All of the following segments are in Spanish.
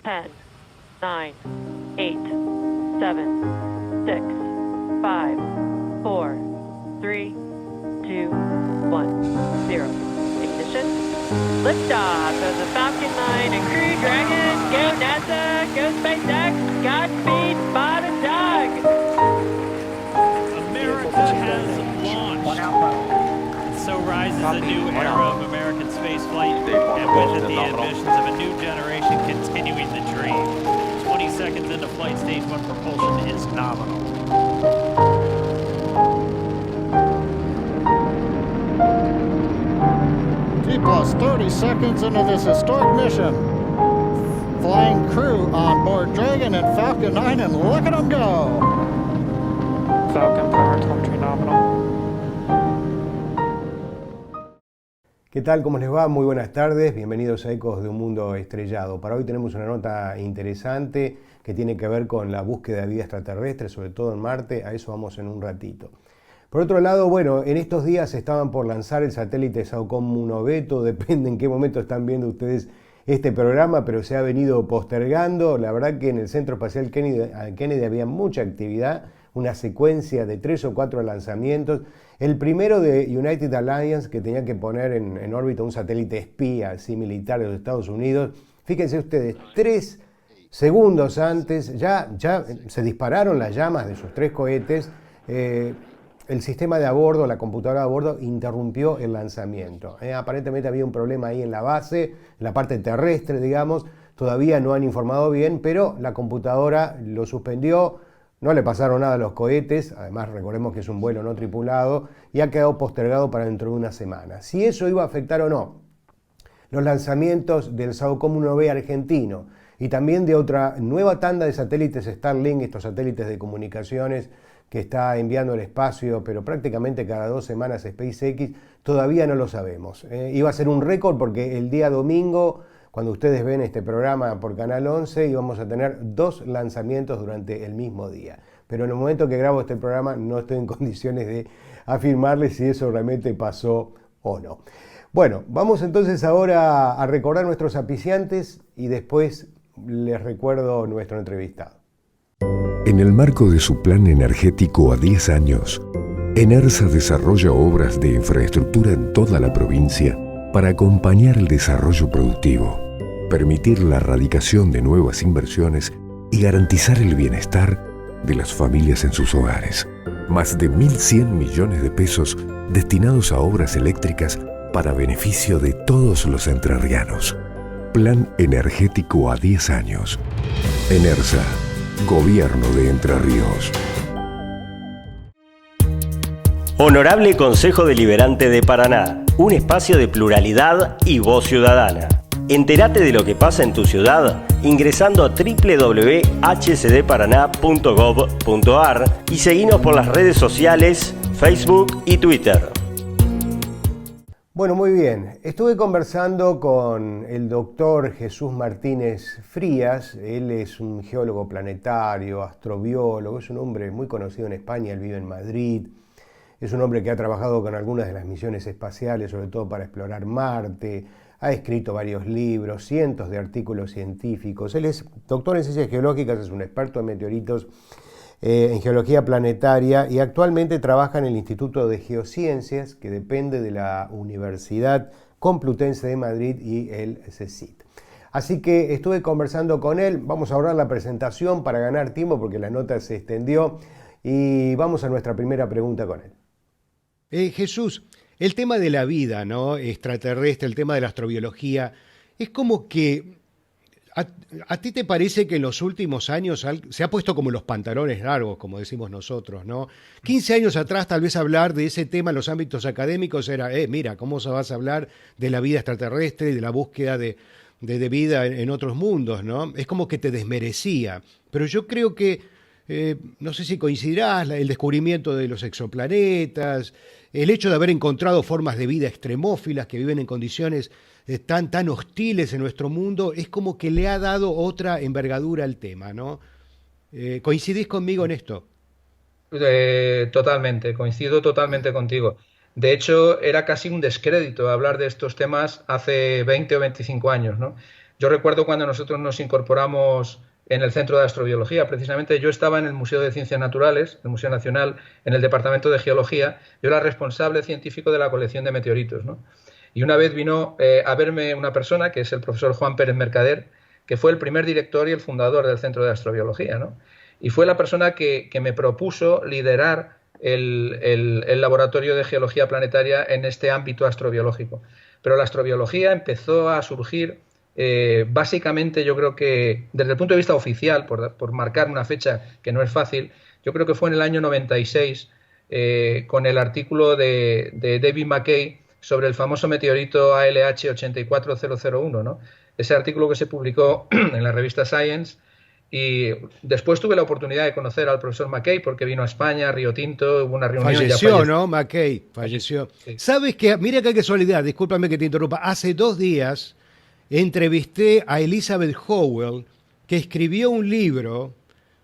10, 9, 8, 7, 6, 5, 4, 3, 2, 1, 0. Ignition. Liftoff of the Falcon 9 and Crew Dragon. Go NASA, go SpaceX, Godspeed, Bob and Doug. America has launched. So rises a new era of American space flight, and with it the ambitions of a new generation continuing the dream. 20 seconds into flight, stage 1 propulsion is nominal. T plus 30 seconds into this historic mission. Flying crew on board Dragon and Falcon 9, and look at them go! Falcon power telemetry nominal. ¿Qué tal? ¿Cómo les va? Muy buenas tardes. Bienvenidos a Ecos de un Mundo Estrellado. Para hoy tenemos una nota interesante que tiene que ver con la búsqueda de vida extraterrestre, sobre todo en Marte. A eso vamos en un ratito. Por otro lado, bueno, en estos días estaban por lanzar el satélite SAOCOM 1B. Todo depende en qué momento están viendo ustedes este programa, pero se ha venido postergando. La verdad que en el Centro Espacial Kennedy había mucha actividad, una secuencia de 3 o 4 lanzamientos. El primero de United Alliance, que tenía que poner en órbita un satélite espía, así militar de los Estados Unidos. Fíjense ustedes, 3 segundos antes ya se dispararon las llamas de sus 3 cohetes. El sistema de a bordo, la computadora de a bordo, interrumpió el lanzamiento. Aparentemente había un problema ahí en la base, en la parte terrestre, digamos. Todavía no han informado bien, pero la computadora lo suspendió. No le pasaron nada a los cohetes, además recordemos que es un vuelo no tripulado, y ha quedado postergado para dentro de una semana. Si eso iba a afectar o no los lanzamientos del SAOCOM 1B argentino y también de otra nueva tanda de satélites Starlink, estos satélites de comunicaciones que está enviando al espacio, pero prácticamente cada 2 semanas SpaceX, todavía no lo sabemos. Iba a ser un récord porque el día domingo, cuando ustedes ven este programa por Canal 11, íbamos a tener 2 lanzamientos durante el mismo día. Pero en el momento que grabo este programa no estoy en condiciones de afirmarles si eso realmente pasó o no. Bueno, vamos entonces ahora a recordar nuestros auspiciantes y después les recuerdo nuestro entrevistado. En el marco de su plan energético a 10 años, Enersa desarrolla obras de infraestructura en toda la provincia para acompañar el desarrollo productivo, permitir la radicación de nuevas inversiones y garantizar el bienestar de las familias en sus hogares. Más de 1.100 millones de pesos destinados a obras eléctricas para beneficio de todos los entrerrianos. Plan energético a 10 años. Enersa, Gobierno de Entre Ríos. Honorable Consejo Deliberante de Paraná, un espacio de pluralidad y voz ciudadana. Entérate de lo que pasa en tu ciudad ingresando a www.hcdparaná.gov.ar y seguinos por las redes sociales, Facebook y Twitter. Bueno, muy bien. Estuve conversando con el doctor Jesús Martínez Frías. Él es un geólogo planetario, astrobiólogo, es un hombre muy conocido en España, él vive en Madrid. Es un hombre que ha trabajado con algunas de las misiones espaciales, sobre todo para explorar Marte. Ha escrito varios libros, cientos de artículos científicos. Él es doctor en ciencias geológicas, es un experto en meteoritos, en geología planetaria, y actualmente trabaja en el Instituto de Geociencias, que depende de la Universidad Complutense de Madrid y el CSIC. Así que estuve conversando con él. Vamos a ahorrar la presentación para ganar tiempo porque la nota se extendió, y vamos a nuestra primera pregunta con él. Jesús, el tema de la vida, ¿no?, extraterrestre, el tema de la astrobiología, es como que ¿a ti te parece que en los últimos años se ha puesto como los pantalones largos, como decimos nosotros, ¿no? 15 años atrás tal vez hablar de ese tema en los ámbitos académicos era, mira, ¿cómo vas a hablar de la vida extraterrestre y de la búsqueda de vida en otros mundos, ¿no? Es como que te desmerecía. Pero yo creo que, no sé si coincidirás, el descubrimiento de los exoplanetas, el hecho de haber encontrado formas de vida extremófilas que viven en condiciones tan hostiles en nuestro mundo, es como que le ha dado otra envergadura al tema, ¿no? ¿Coincidís conmigo en esto? Totalmente, coincido totalmente contigo. De hecho, era casi un descrédito hablar de estos temas hace 20 o 25 años, ¿no? Yo recuerdo cuando nosotros nos incorporamos en el Centro de Astrobiología, precisamente yo estaba en el Museo de Ciencias Naturales, el Museo Nacional, en el Departamento de Geología, yo era responsable científico de la colección de meteoritos, ¿no? Y una vez vino a verme una persona, que es el profesor Juan Pérez Mercader, que fue el primer director y el fundador del Centro de Astrobiología, ¿no? Y fue la persona que me propuso liderar el laboratorio de geología planetaria en este ámbito astrobiológico. Pero la astrobiología empezó a surgir básicamente, yo creo que desde el punto de vista oficial, por marcar una fecha que no es fácil, yo creo que fue en el año 96 con el artículo de David McKay sobre el famoso meteorito ALH 84001, ¿no? Ese artículo que se publicó en la revista Science, y después tuve la oportunidad de conocer al profesor McKay porque vino a España, a Río Tinto, hubo una reunión. Falleció, ¿no? McKay, falleció. Sí. ¿Sabes qué? Mira qué casualidad, discúlpame que te interrumpa. Hace 2 días entrevisté a Elizabeth Howell, que escribió un libro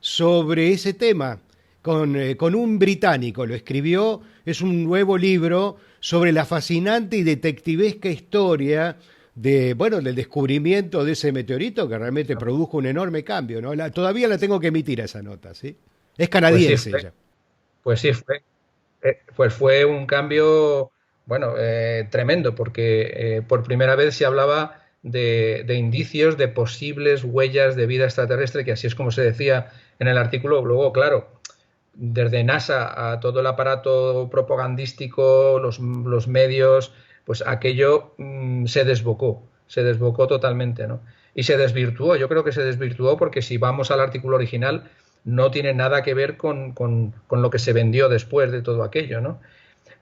sobre ese tema con un británico. Lo escribió, es un nuevo libro sobre la fascinante y detectivesca historia del descubrimiento de ese meteorito que realmente produjo un enorme cambio, ¿no? Todavía la tengo que emitir a esa nota, ¿sí? Es canadiense ella. Pues sí, fue un cambio, bueno, tremendo, porque por primera vez se hablaba de indicios de posibles huellas de vida extraterrestre, que así es como se decía en el artículo. Luego, claro, desde NASA a todo el aparato propagandístico, los medios, pues aquello se desbocó totalmente, ¿no? Y se desvirtuó, yo creo que se desvirtuó porque si vamos al artículo original no tiene nada que ver con lo que se vendió después de todo aquello, ¿no?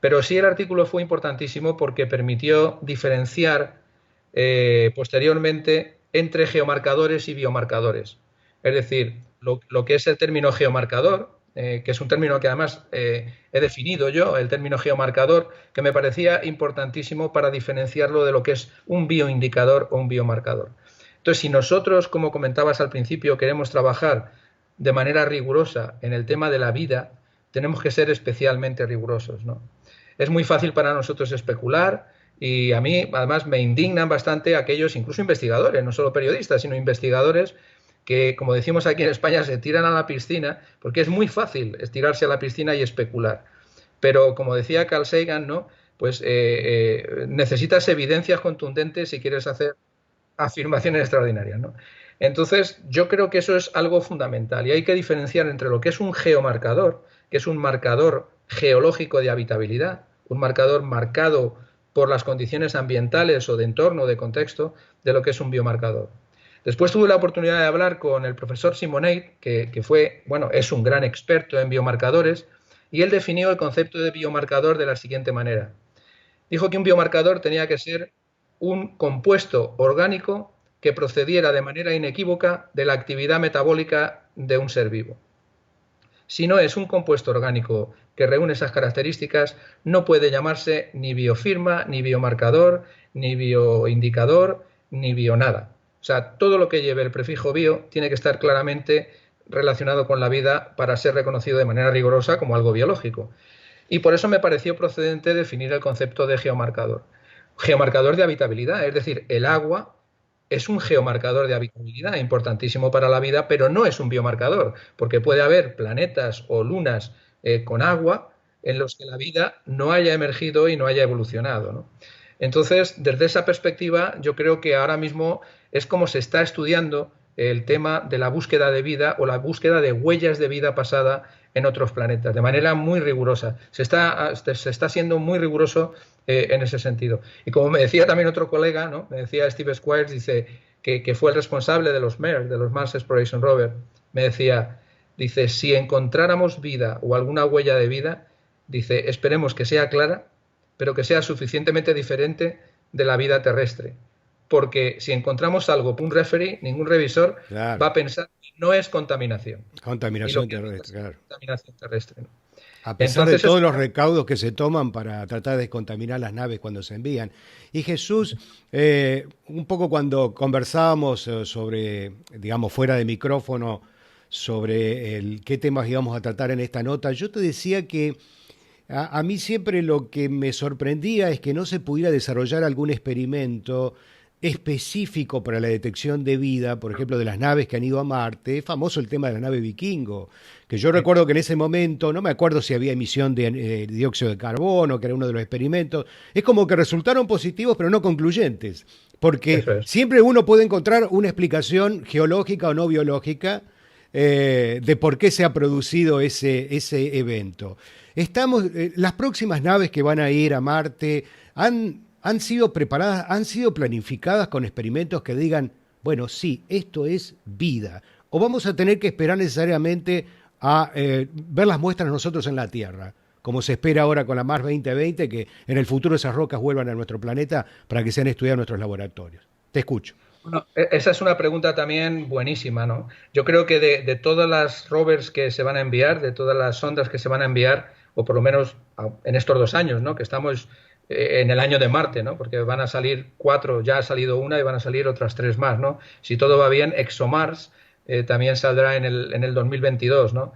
Pero sí el artículo fue importantísimo porque permitió diferenciar posteriormente entre geomarcadores y biomarcadores. Es decir, lo que es el término geomarcador, que es un término que además he definido yo, el término geomarcador, que me parecía importantísimo para diferenciarlo de lo que es un bioindicador o un biomarcador. Entonces, si nosotros, como comentabas al principio, queremos trabajar de manera rigurosa en el tema de la vida, tenemos que ser especialmente rigurosos, ¿no? Es muy fácil para nosotros especular y a mí, además, me indignan bastante aquellos, incluso investigadores, no solo periodistas, sino investigadores, que, como decimos aquí en España, se tiran a la piscina, porque es muy fácil estirarse a la piscina y especular. Pero, como decía Carl Sagan, ¿no? Pues necesitas evidencias contundentes si quieres hacer afirmaciones extraordinarias, ¿no? Entonces, yo creo que eso es algo fundamental y hay que diferenciar entre lo que es un geomarcador, que es un marcador geológico de habitabilidad, un marcador marcado por las condiciones ambientales o de entorno, de contexto, de lo que es un biomarcador. Después tuve la oportunidad de hablar con el profesor Simonet, que fue, bueno, es un gran experto en biomarcadores, y él definió el concepto de biomarcador de la siguiente manera. Dijo que un biomarcador tenía que ser un compuesto orgánico que procediera de manera inequívoca de la actividad metabólica de un ser vivo. Si no es un compuesto orgánico que reúne esas características, no puede llamarse ni biofirma, ni biomarcador, ni bioindicador, ni bionada. O sea, todo lo que lleve el prefijo bio tiene que estar claramente relacionado con la vida para ser reconocido de manera rigurosa como algo biológico. Y por eso me pareció procedente definir el concepto de geomarcador. Geomarcador de habitabilidad, es decir, el agua es un geomarcador de habitabilidad importantísimo para la vida, pero no es un biomarcador, porque puede haber planetas o lunas con agua en los que la vida no haya emergido y no haya evolucionado, ¿no? Entonces, desde esa perspectiva, yo creo que ahora mismo es como se está estudiando el tema de la búsqueda de vida o la búsqueda de huellas de vida pasada en otros planetas, de manera muy rigurosa. Se está siendo muy riguroso en ese sentido. Y como me decía también otro colega, ¿no? Me decía Steve Squires, dice que fue el responsable de los MER, de los Mars Exploration Rover, me decía, dice, si encontráramos vida o alguna huella de vida, dice, esperemos que sea clara, pero que sea suficientemente diferente de la vida terrestre. Porque si encontramos algo, un referee, ningún revisor claro, va a pensar que no es contaminación. Contaminación terrestre, claro. Contaminación terrestre, ¿no? A pesar de todos los recaudos que se toman para tratar de descontaminar las naves cuando se envían. Y Jesús, un poco cuando conversábamos sobre, digamos, fuera de micrófono, sobre qué temas íbamos a tratar en esta nota, yo te decía que a mí siempre lo que me sorprendía es que no se pudiera desarrollar algún experimento específico para la detección de vida, por ejemplo, de las naves que han ido a Marte. Es famoso el tema de la nave Vikingo, que yo recuerdo que en ese momento, no me acuerdo si había emisión de dióxido de carbono, que era uno de los experimentos. Es como que resultaron positivos, pero no concluyentes, porque siempre uno puede encontrar una explicación geológica o no biológica de por qué se ha producido ese evento. Las próximas naves que van a ir a Marte han sido preparadas, han sido planificadas con experimentos que digan, bueno, sí, esto es vida. O vamos a tener que esperar necesariamente a ver las muestras nosotros en la Tierra, como se espera ahora con la Mars 2020, que en el futuro esas rocas vuelvan a nuestro planeta para que sean estudiadas en nuestros laboratorios. Te escucho. Bueno, esa es una pregunta también buenísima, ¿no? Yo creo que de todas las rovers que se van a enviar, de todas las sondas que se van a enviar, o por lo menos en estos 2 años, ¿no? Que estamos en el año de Marte, ¿no? Porque van a salir 4, ya ha salido una y van a salir otras 3 más, ¿no? Si todo va bien, ExoMars también saldrá en el 2022, ¿no?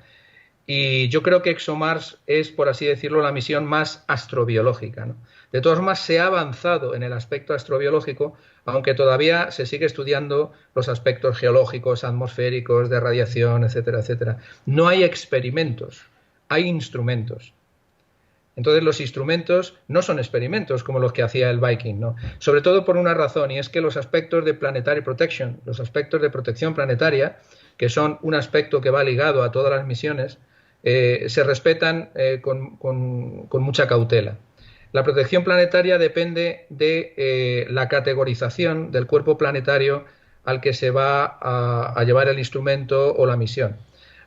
Y yo creo que ExoMars es, por así decirlo, la misión más astrobiológica, ¿no? De todas formas, se ha avanzado en el aspecto astrobiológico, aunque todavía se sigue estudiando los aspectos geológicos, atmosféricos, de radiación, etcétera, etcétera. No hay experimentos, hay instrumentos. Entonces los instrumentos no son experimentos como los que hacía el Viking, ¿no? Sobre todo por una razón, y es que los aspectos de planetary protection, los aspectos de protección planetaria, que son un aspecto que va ligado a todas las misiones, se respetan con mucha cautela. La protección planetaria depende de la categorización del cuerpo planetario al que se va a llevar el instrumento o la misión.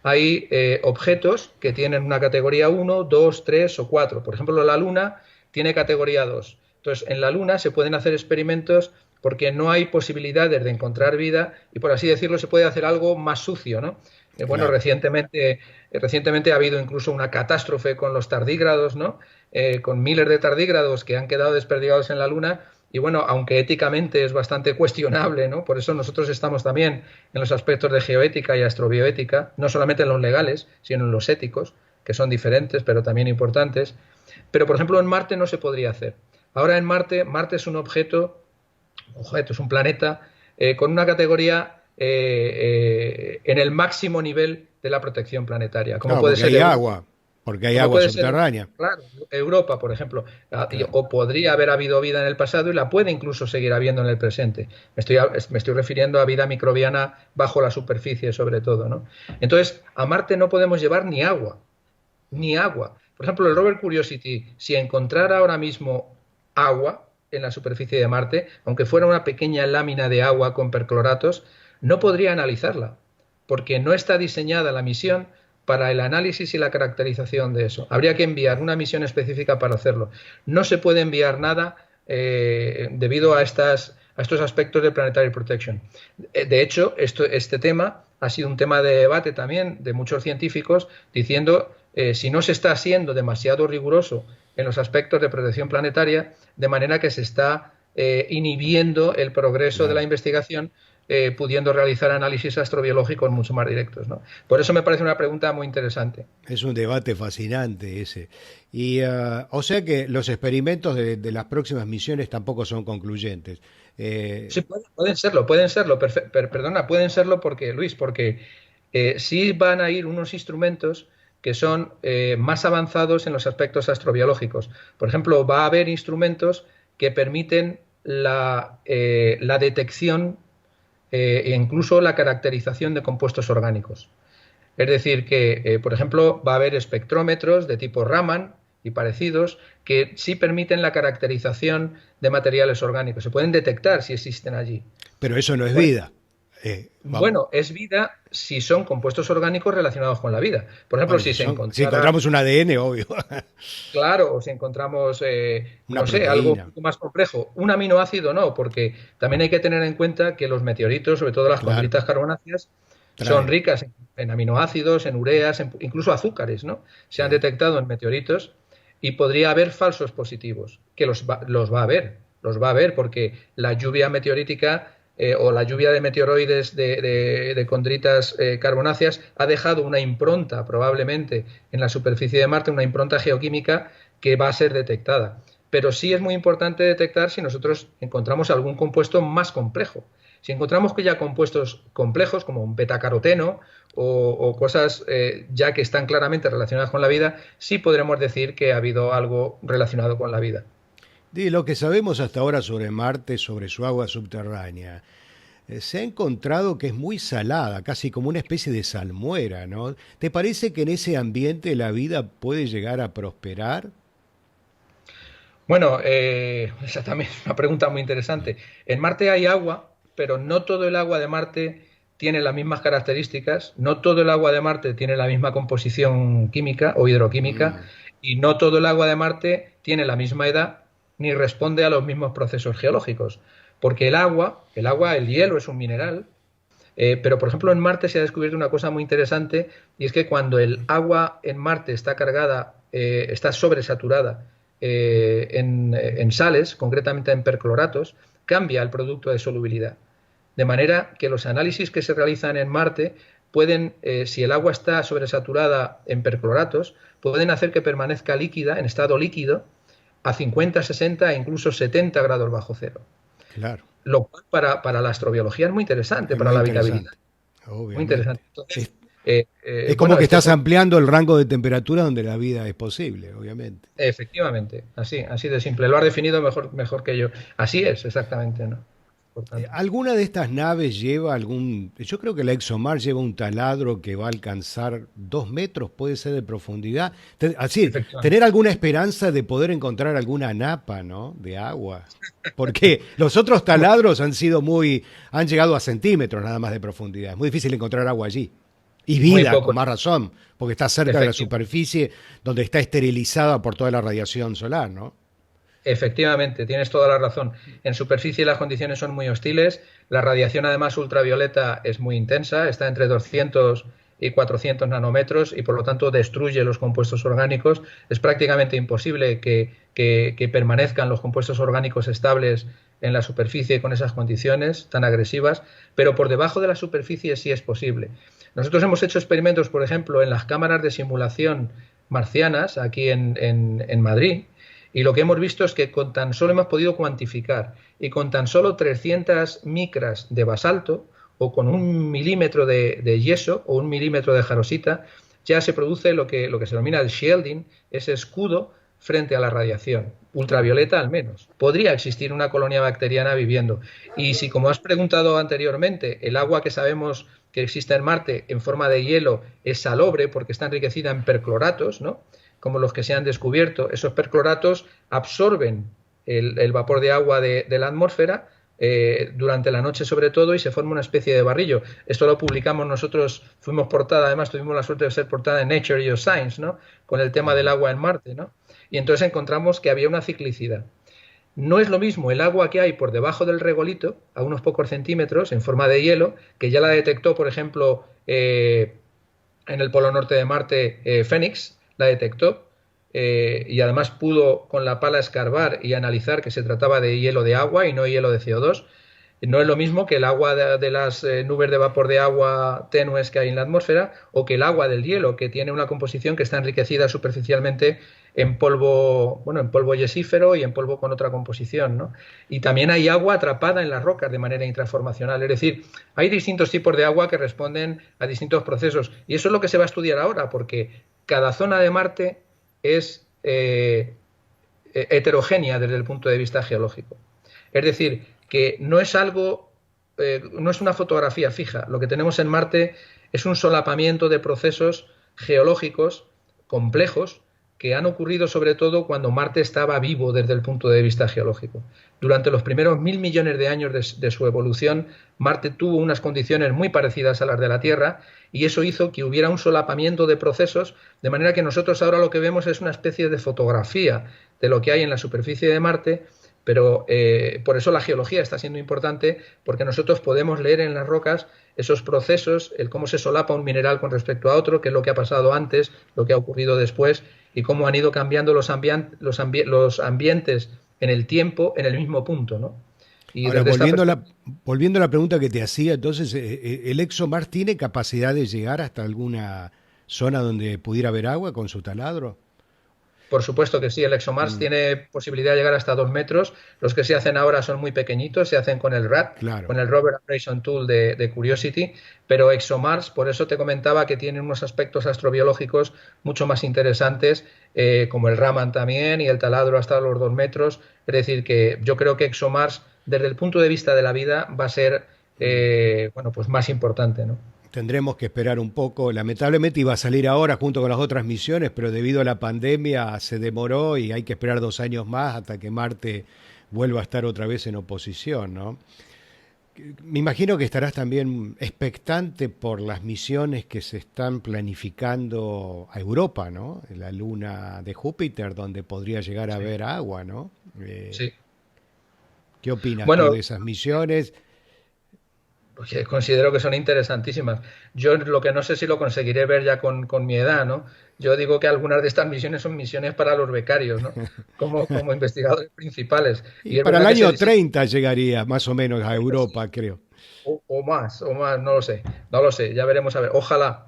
Hay objetos que tienen una categoría 1, 2, 3 o 4. Por ejemplo, la Luna tiene categoría 2. Entonces, en la Luna se pueden hacer experimentos porque no hay posibilidades de encontrar vida y, por así decirlo, se puede hacer algo más sucio, ¿no? Bueno, recientemente ha habido incluso una catástrofe con los tardígrados, ¿no? Con miles de tardígrados que han quedado desperdigados en la Luna. Y bueno, aunque éticamente es bastante cuestionable, ¿no? Por eso nosotros estamos también en los aspectos de geoética y astrobioética, no solamente en los legales, sino en los éticos, que son diferentes, pero también importantes. Pero, por ejemplo, en Marte no se podría hacer. Ahora en Marte es un objeto, es un planeta con una categoría en el máximo nivel de la protección planetaria. Como puede ser hay agua. Porque hay agua subterránea. Claro, Europa, por ejemplo, o podría haber habido vida en el pasado y la puede incluso seguir habiendo en el presente. Me estoy refiriendo a vida microbiana bajo la superficie, sobre todo, ¿no? Entonces, a Marte no podemos llevar ni agua. Por ejemplo, el rover Curiosity, si encontrara ahora mismo agua en la superficie de Marte, aunque fuera una pequeña lámina de agua con percloratos, no podría analizarla, porque no está diseñada la misión para el análisis y la caracterización de eso. Habría que enviar una misión específica para hacerlo. No se puede enviar nada debido a estos aspectos de planetary protection. De hecho, este tema ha sido un tema de debate también de muchos científicos, diciendo si no se está siendo demasiado riguroso en los aspectos de protección planetaria, de manera que se está inhibiendo el progreso de la investigación, pudiendo realizar análisis astrobiológicos mucho más directos, ¿no? Por eso me parece una pregunta muy interesante. Es un debate fascinante ese. Y, o sea que los experimentos de las próximas misiones tampoco son concluyentes. Sí, pueden serlo. Pueden serlo porque sí van a ir unos instrumentos que son más avanzados en los aspectos astrobiológicos. Por ejemplo, va a haber instrumentos que permiten la detección e incluso la caracterización de compuestos orgánicos. Es decir, que, por ejemplo, va a haber espectrómetros de tipo Raman y parecidos que sí permiten la caracterización de materiales orgánicos. Se pueden detectar si existen allí. Pero eso no es vida. Bueno, es vida si son compuestos orgánicos relacionados con la vida. Por ejemplo, si encontramos un ADN, obvio. Claro, o si encontramos, algo un poco más complejo. Un aminoácido no, porque también hay que tener en cuenta que los meteoritos, sobre todo las condritas carbonáceas, son ricas en aminoácidos, en ureas, incluso azúcares, ¿no? Se han detectado en meteoritos y podría haber falsos positivos, que los va a haber, porque la lluvia meteorítica o la lluvia de meteoroides de condritas carbonáceas ha dejado una impronta probablemente en la superficie de Marte, una impronta geoquímica que va a ser detectada. pero sí es muy importante detectar si nosotros encontramos algún compuesto más complejo. Si encontramos que ya compuestos complejos como un betacaroteno o cosas ya que están claramente relacionadas con la vida, sí podremos decir que ha habido algo relacionado con la vida. De lo que sabemos hasta ahora sobre Marte, sobre su agua subterránea, se ha encontrado que es muy salada, casi como una especie de salmuera, ¿no? ¿Te parece que en ese ambiente la vida puede llegar a prosperar? Bueno, esa también es una pregunta muy interesante. En Marte hay agua, pero no todo el agua de Marte tiene las mismas características, no todo el agua de Marte tiene la misma composición química o hidroquímica, y no todo el agua de Marte tiene la misma edad ni responde a los mismos procesos geológicos. Porque el hielo es un mineral, pero por ejemplo en Marte se ha descubierto una cosa muy interesante, y es que cuando el agua en Marte está cargada, está sobresaturada en sales, concretamente en percloratos, cambia el producto de solubilidad. De manera que los análisis que se realizan en Marte pueden, si el agua está sobresaturada en percloratos, pueden hacer que permanezca líquida, en estado líquido, a 50, 60 e incluso 70 grados bajo cero. Claro. Lo cual para la astrobiología es muy interesante, para la habitabilidad. Muy interesante. Entonces, es como que estás ampliando el rango de temperatura donde la vida es posible, obviamente. Efectivamente, así de simple. Lo has definido mejor que yo. Así es, exactamente, ¿no? ¿Alguna de estas naves lleva yo creo que la ExoMars lleva un taladro que va a alcanzar 2 metros, puede ser de profundidad? Así, tener alguna esperanza de poder encontrar alguna napa, ¿no? De agua. Porque los otros taladros han llegado a centímetros nada más de profundidad. Es muy difícil encontrar agua allí. Y vida, con más razón, porque está cerca de la superficie donde está esterilizada por toda la radiación solar, ¿no? Efectivamente, tienes toda la razón. En superficie las condiciones son muy hostiles, la radiación además ultravioleta es muy intensa, está entre 200 y 400 nanómetros y por lo tanto destruye los compuestos orgánicos. Es prácticamente imposible que permanezcan los compuestos orgánicos estables en la superficie con esas condiciones tan agresivas, pero por debajo de la superficie sí es posible. Nosotros hemos hecho experimentos, por ejemplo, en las cámaras de simulación marcianas aquí en Madrid, y lo que hemos visto es que con tan solo hemos podido cuantificar y con tan solo 300 micras de basalto o con 1 milímetro de yeso o 1 milímetro de jarosita ya se produce lo que se denomina el shielding, ese escudo frente a la radiación, ultravioleta al menos. Podría existir una colonia bacteriana viviendo. Y si, como has preguntado anteriormente, el agua que sabemos que existe en Marte en forma de hielo es salobre porque está enriquecida en percloratos, ¿no?, como los que se han descubierto, esos percloratos absorben el vapor de agua de la atmósfera durante la noche sobre todo y se forma una especie de barrillo. Esto lo publicamos nosotros, fuimos portada, además tuvimos la suerte de ser portada en Nature Geoscience, ¿no?, con el tema del agua en Marte, ¿no? Y entonces encontramos que había una ciclicidad. No es lo mismo el agua que hay por debajo del regolito, a unos pocos centímetros, en forma de hielo, que ya la detectó, por ejemplo, en el polo norte de Marte, Phoenix, la detectó y además pudo con la pala escarbar y analizar que se trataba de hielo de agua y no hielo de CO2. No es lo mismo que el agua de las nubes de vapor de agua tenues que hay en la atmósfera o que el agua del hielo, que tiene una composición que está enriquecida superficialmente en polvo, en polvo yesífero y en polvo con otra composición, ¿no? Y también hay agua atrapada en las rocas de manera intraformacional, es decir, hay distintos tipos de agua que responden a distintos procesos y eso es lo que se va a estudiar ahora, porque cada zona de Marte es heterogénea desde el punto de vista geológico. Es decir, que no es algo, no es una fotografía fija. Lo que tenemos en Marte es un solapamiento de procesos geológicos complejos que han ocurrido sobre todo cuando Marte estaba vivo desde el punto de vista geológico. Durante los primeros 1.000 millones de años de su evolución, Marte tuvo unas condiciones muy parecidas a las de la Tierra y eso hizo que hubiera un solapamiento de procesos, de manera que nosotros ahora lo que vemos es una especie de fotografía de lo que hay en la superficie de Marte, pero por eso la geología está siendo importante, porque nosotros podemos leer en las rocas esos procesos, el cómo se solapa un mineral con respecto a otro, qué es lo que ha pasado antes, lo que ha ocurrido después y cómo han ido cambiando los ambientes en el tiempo en el mismo punto, ¿no? Y ahora, volviendo a la pregunta que te hacía, entonces, ¿el ExoMars tiene capacidad de llegar hasta alguna zona donde pudiera haber agua con su taladro? Por supuesto que sí, el ExoMars tiene posibilidad de llegar hasta 2 metros. Los que se hacen ahora son muy pequeñitos, se hacen con el RAT, Claro. con el Rover Operation Tool de Curiosity, pero ExoMars, por eso te comentaba que tiene unos aspectos astrobiológicos mucho más interesantes, como el Raman también y el taladro hasta los 2 metros. Es decir, que yo creo que ExoMars, desde el punto de vista de la vida, va a ser pues más importante, ¿no? Tendremos que esperar un poco. Lamentablemente iba a salir ahora junto con las otras misiones, pero debido a la pandemia se demoró y hay que esperar 2 años más hasta que Marte vuelva a estar otra vez en oposición, ¿no? Me imagino que estarás también expectante por las misiones que se están planificando a Europa, ¿no? La luna de Júpiter, donde podría llegar a haber agua, ¿no? Sí. ¿Qué opinas Bueno, tú de esas misiones? porque considero que son interesantísimas. Yo lo que no sé si lo conseguiré ver ya con mi edad, ¿no? Yo digo que algunas de estas misiones son misiones para los becarios, ¿no? Como investigadores principales. Y es para el verdad que año 30 llegaría más o menos a Europa, creo. o más, no lo sé, ya veremos a ver. Ojalá,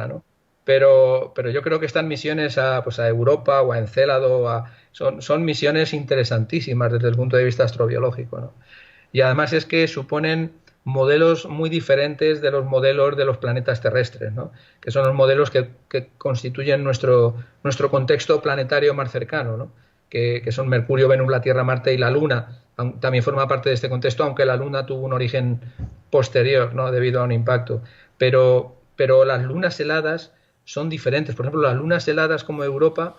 ¿no? Pero yo creo que estas misiones a Europa o a Encélado son misiones interesantísimas desde el punto de vista astrobiológico, ¿no? Y además es que suponen modelos muy diferentes de los modelos de los planetas terrestres, ¿no? Que son los modelos que constituyen nuestro contexto planetario más cercano, ¿no? Que son Mercurio, Venus, la Tierra, Marte y la Luna. También forma parte de este contexto, aunque la Luna tuvo un origen posterior, ¿no? Debido a un impacto. Pero las lunas heladas son diferentes. Por ejemplo, las lunas heladas como Europa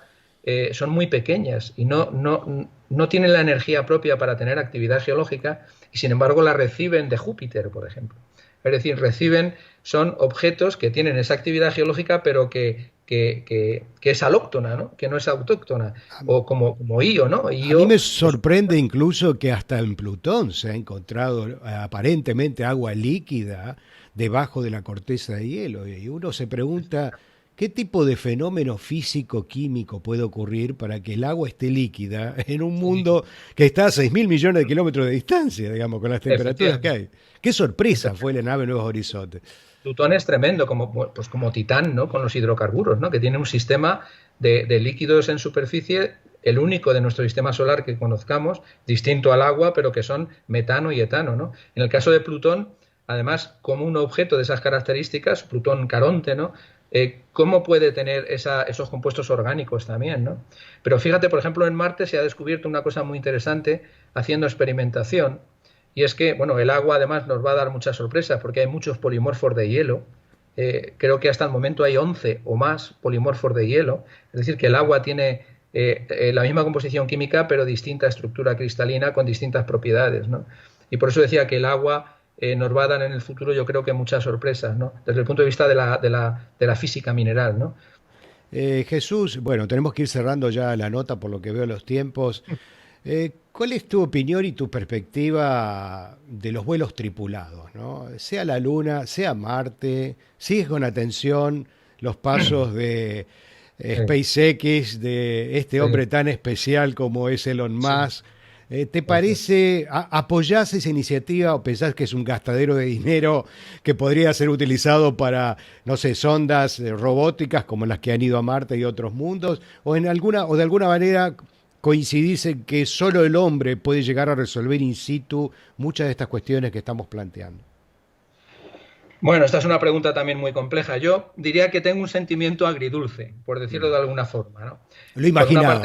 son muy pequeñas y no tienen la energía propia para tener actividad geológica, y sin embargo la reciben de Júpiter, por ejemplo. Es decir, son objetos que tienen esa actividad geológica, pero que es alóctona, ¿no? Que no es autóctona, o como Io, ¿no? Io, a mí me sorprende incluso que hasta en Plutón se ha encontrado aparentemente agua líquida debajo de la corteza de hielo, y uno se pregunta qué tipo de fenómeno físico-químico puede ocurrir para que el agua esté líquida en un mundo que está a 6.000 millones de kilómetros de distancia, digamos, con las temperaturas que hay. Qué sorpresa fue la nave Nuevos Horizontes. Plutón es tremendo, como Titán, ¿no? Con los hidrocarburos, ¿no? Que tiene un sistema de líquidos en superficie, el único de nuestro sistema solar que conozcamos, distinto al agua, pero que son metano y etano, ¿no? En el caso de Plutón, además, como un objeto de esas características, Plutón Caronte, ¿no? ¿Cómo puede tener esos compuestos orgánicos también, ¿no? Pero fíjate, por ejemplo, en Marte se ha descubierto una cosa muy interesante haciendo experimentación, y es que, bueno, el agua además nos va a dar muchas sorpresas porque hay muchos polimorfos de hielo. Creo que hasta el momento hay 11 o más polimorfos de hielo, es decir, que el agua tiene la misma composición química pero distinta estructura cristalina con distintas propiedades, ¿no? Y por eso decía que el agua nos va a dar en el futuro, yo creo que muchas sorpresas, ¿no? Desde el punto de vista de la física mineral, ¿no? Jesús, bueno, tenemos que ir cerrando ya la nota por lo que veo los tiempos. ¿Cuál es tu opinión y tu perspectiva de los vuelos tripulados, ¿no? Sea la Luna, sea Marte, sigues con atención los pasos de SpaceX, de este hombre tan especial como es Elon Musk. ¿Te parece, apoyás esa iniciativa o pensás que es un gastadero de dinero que podría ser utilizado para, no sé, sondas robóticas como las que han ido a Marte y otros mundos? ¿O de alguna manera coincidís en que solo el hombre puede llegar a resolver in situ muchas de estas cuestiones que estamos planteando? Bueno, esta es una pregunta también muy compleja. Yo diría que tengo un sentimiento agridulce, por decirlo de alguna forma, ¿no? Lo imaginaba.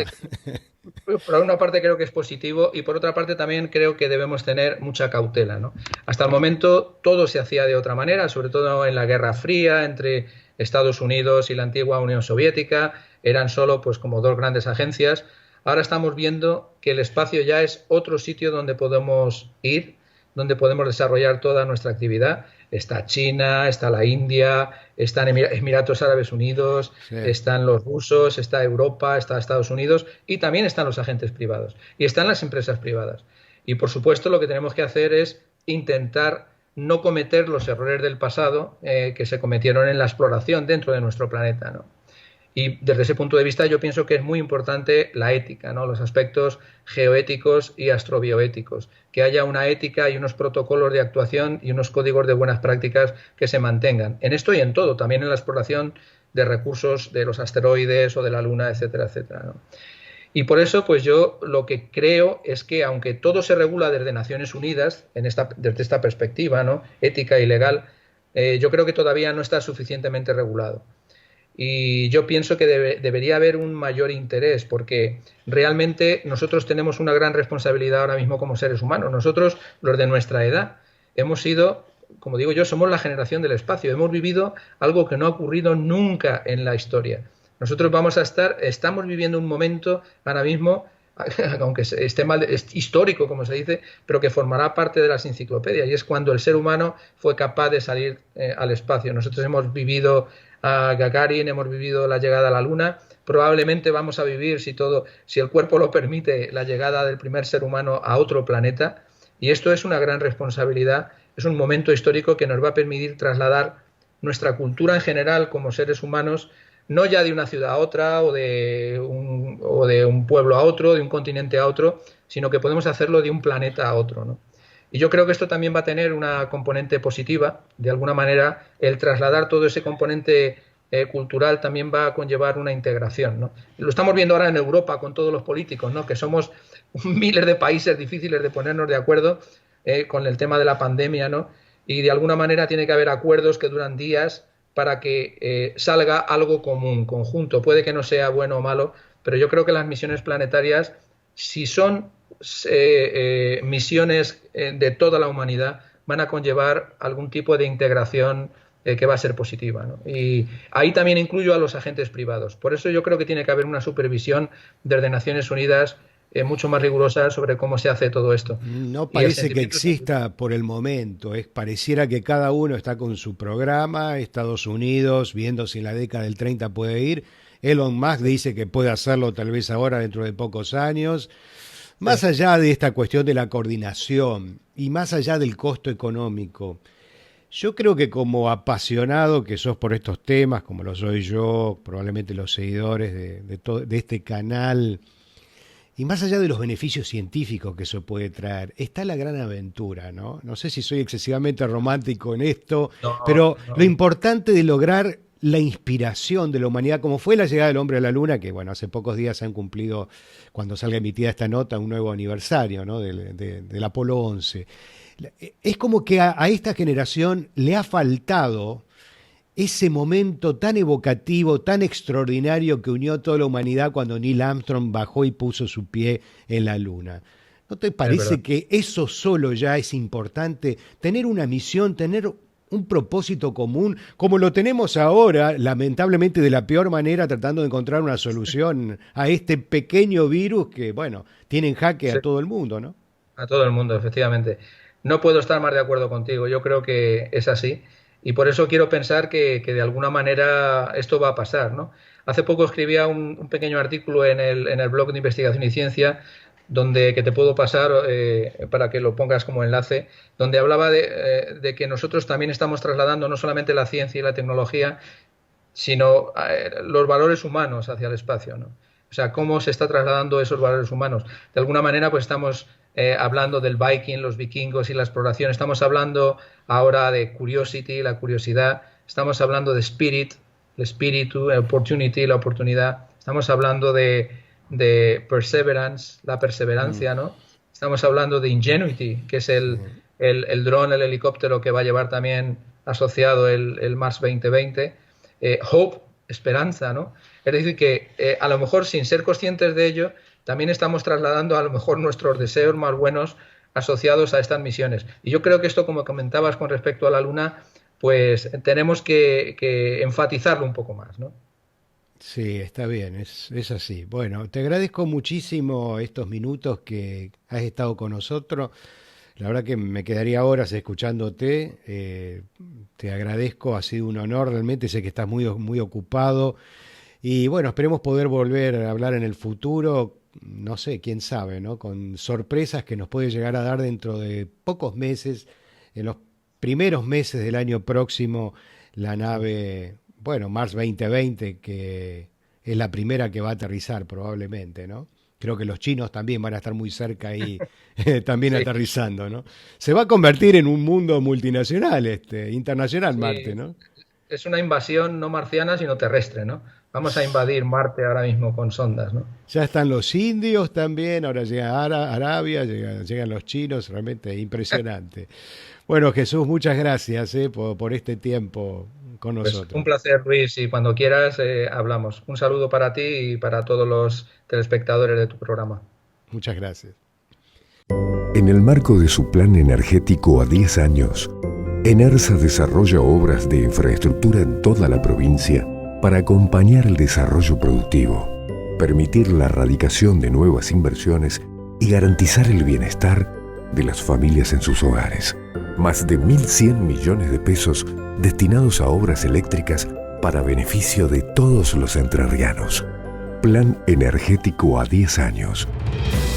Por una parte creo que es positivo y por otra parte también creo que debemos tener mucha cautela, ¿no? Hasta el momento todo se hacía de otra manera, sobre todo en la Guerra Fría entre Estados Unidos y la antigua Unión Soviética. Eran solo pues como dos grandes agencias. Ahora estamos viendo que el espacio ya es otro sitio donde podemos ir, donde podemos desarrollar toda nuestra actividad. Está China, está la India, están Emiratos Árabes Unidos, están los rusos, está Europa, está Estados Unidos y también están los agentes privados y están las empresas privadas. Y por supuesto lo que tenemos que hacer es intentar no cometer los errores del pasado que se cometieron en la exploración dentro de nuestro planeta, ¿no? Y desde ese punto de vista yo pienso que es muy importante la ética, ¿no? Los aspectos geoéticos y astrobioéticos, que haya una ética y unos protocolos de actuación y unos códigos de buenas prácticas que se mantengan en esto y en todo, también en la exploración de recursos de los asteroides o de la Luna, etcétera, etcétera, ¿no? Y por eso, pues yo lo que creo es que aunque todo se regula desde Naciones Unidas, desde esta perspectiva, ¿no?, ética y legal, yo creo que todavía no está suficientemente regulado. Y yo pienso que debería haber un mayor interés, porque realmente nosotros tenemos una gran responsabilidad ahora mismo como seres humanos. Nosotros, los de nuestra edad, hemos sido, como digo yo, somos la generación del espacio. Hemos vivido algo que no ha ocurrido nunca en la historia. Nosotros estamos viviendo un momento ahora mismo, aunque esté mal, es histórico, como se dice, pero que formará parte de las enciclopedias, y es cuando el ser humano fue capaz de salir al espacio. Nosotros hemos vivido a Gagarin, hemos vivido la llegada a la Luna, probablemente vamos a vivir, si el cuerpo lo permite, la llegada del primer ser humano a otro planeta, y esto es una gran responsabilidad, es un momento histórico que nos va a permitir trasladar nuestra cultura en general como seres humanos, no ya de una ciudad a otra o de un pueblo a otro, de un continente a otro, sino que podemos hacerlo de un planeta a otro, ¿no? Y yo creo que esto también va a tener una componente positiva. De alguna manera, el trasladar todo ese componente cultural también va a conllevar una integración, ¿no? Lo estamos viendo ahora en Europa con todos los políticos, ¿no?, que somos miles de países difíciles de ponernos de acuerdo con el tema de la pandemia, ¿no? Y de alguna manera tiene que haber acuerdos que duran días para que salga algo común, conjunto. Puede que no sea bueno o malo, pero yo creo que las misiones planetarias, si son misiones de toda la humanidad, van a conllevar algún tipo de integración que va a ser positiva, ¿no? Y ahí también incluyo a los agentes privados. Por eso yo creo que tiene que haber una supervisión desde Naciones Unidas mucho más rigurosa sobre cómo se hace todo esto. No parece que exista por el momento. Pareciera que cada uno está con su programa. Estados Unidos viendo si en la década del 30 puede ir. Elon Musk dice que puede hacerlo tal vez ahora dentro de pocos años. Más allá de esta cuestión de la coordinación y más allá del costo económico, yo creo que como apasionado que sos por estos temas, como lo soy yo, probablemente los seguidores de este canal, y más allá de los beneficios científicos que eso puede traer, está la gran aventura, ¿no? No sé si soy excesivamente romántico en esto, pero lo importante de lograr la inspiración de la humanidad, como fue la llegada del hombre a la Luna, que bueno, hace pocos días se han cumplido, cuando salga emitida esta nota, un nuevo aniversario, ¿no?, del Apolo 11. Es como que a esta generación le ha faltado ese momento tan evocativo, tan extraordinario que unió a toda la humanidad cuando Neil Armstrong bajó y puso su pie en la Luna. ¿No te parece que eso solo ya es importante? Tener una misión, tener un propósito común, como lo tenemos ahora, lamentablemente de la peor manera, tratando de encontrar una solución a este pequeño virus que, bueno, tiene en jaque a todo el mundo, ¿no? A todo el mundo, efectivamente. No puedo estar más de acuerdo contigo. Yo creo que es así. Y por eso quiero pensar que de alguna manera esto va a pasar, ¿no? Hace poco escribía un pequeño artículo en el blog de Investigación y Ciencia, que te puedo pasar para que lo pongas como enlace, donde hablaba de que nosotros también estamos trasladando no solamente la ciencia y la tecnología, sino los valores humanos hacia el espacio, ¿no? O sea, cómo se está trasladando esos valores humanos. De alguna manera, pues estamos hablando del Viking, los vikingos y la exploración. Estamos hablando ahora de curiosity, la curiosidad. Estamos hablando de spirit, el espíritu, opportunity, la oportunidad. Estamos hablando de perseverance, la perseverancia, ¿no? Estamos hablando de ingenuity, que es el dron, el helicóptero que va a llevar también asociado el Mars 2020. Hope, esperanza, ¿no? Es decir, que a lo mejor sin ser conscientes de ello, también estamos trasladando a lo mejor nuestros deseos más buenos asociados a estas misiones. Y yo creo que esto, como comentabas con respecto a la Luna, pues tenemos que enfatizarlo un poco más, ¿no? Sí, está bien, es así. Bueno, te agradezco muchísimo estos minutos que has estado con nosotros. La verdad que me quedaría horas escuchándote. Te agradezco, ha sido un honor realmente. Sé que estás muy, muy ocupado. Y bueno, esperemos poder volver a hablar en el futuro. No sé, quién sabe, ¿no? Con sorpresas que nos puede llegar a dar dentro de pocos meses, en los primeros meses del año próximo, la nave, bueno, Mars 2020, que es la primera que va a aterrizar probablemente, ¿no? Creo que los chinos también van a estar muy cerca ahí, también sí, aterrizando, ¿no? Se va a convertir en un mundo multinacional, internacional, sí, Marte, ¿no? es una invasión no marciana, sino terrestre, ¿no? Vamos a invadir Marte ahora mismo con sondas, ¿no? Ya están los indios también, ahora llega Arabia, llegan los chinos, realmente impresionante. Bueno, Jesús, muchas gracias por este tiempo con nosotros. Pues un placer, Luis, y cuando quieras hablamos. Un saludo para ti y para todos los telespectadores de tu programa. Muchas gracias. En el marco de su plan energético a 10 años, ENERSA desarrolla obras de infraestructura en toda la provincia para acompañar el desarrollo productivo, permitir la radicación de nuevas inversiones y garantizar el bienestar de las familias en sus hogares. Más de 1.100 millones de pesos destinados a obras eléctricas para beneficio de todos los entrerrianos. Plan energético a 10 años.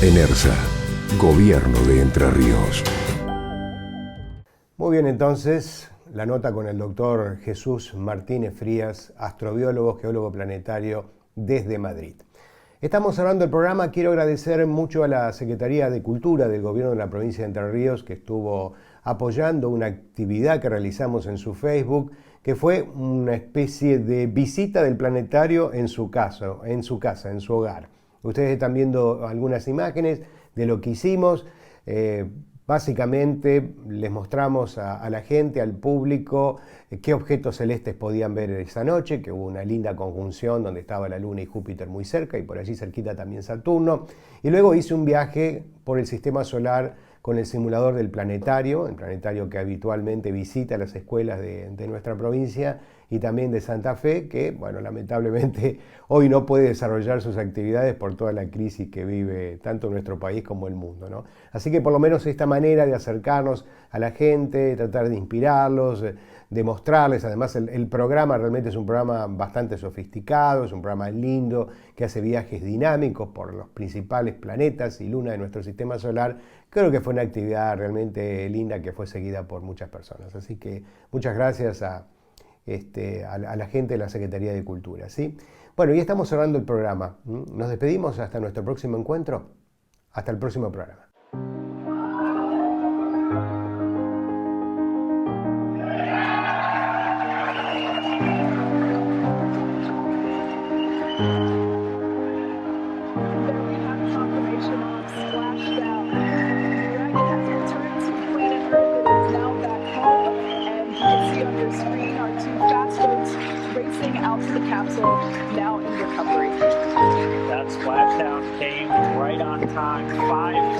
ENERSA, Gobierno de Entre Ríos. Muy bien, entonces, la nota con el doctor Jesús Martínez Frías, astrobiólogo, geólogo planetario desde Madrid. Estamos cerrando el programa. Quiero agradecer mucho a la Secretaría de Cultura del Gobierno de la provincia de Entre Ríos, que estuvo apoyando una actividad que realizamos en su Facebook, que fue una especie de visita del planetario en su casa, en su hogar. Ustedes están viendo algunas imágenes de lo que hicimos. Básicamente les mostramos a la gente, al público, qué objetos celestes podían ver esa noche, que hubo una linda conjunción donde estaba la Luna y Júpiter muy cerca y por allí cerquita también Saturno. Y luego hice un viaje por el sistema solar con el simulador del planetario, el planetario que habitualmente visita las escuelas de nuestra provincia y también de Santa Fe, que, bueno, lamentablemente hoy no puede desarrollar sus actividades por toda la crisis que vive tanto nuestro país como el mundo, ¿no? Así que por lo menos esta manera de acercarnos a la gente, tratar de inspirarlos, de mostrarles, además el programa realmente es un programa bastante sofisticado, es un programa lindo que hace viajes dinámicos por los principales planetas y lunas de nuestro sistema solar. Creo que fue una actividad realmente linda que fue seguida por muchas personas. Así que muchas gracias a la gente de la Secretaría de Cultura, ¿sí? Bueno, ya estamos cerrando el programa. Nos despedimos hasta nuestro próximo encuentro. Hasta el próximo programa. That splashdown came right on time, 5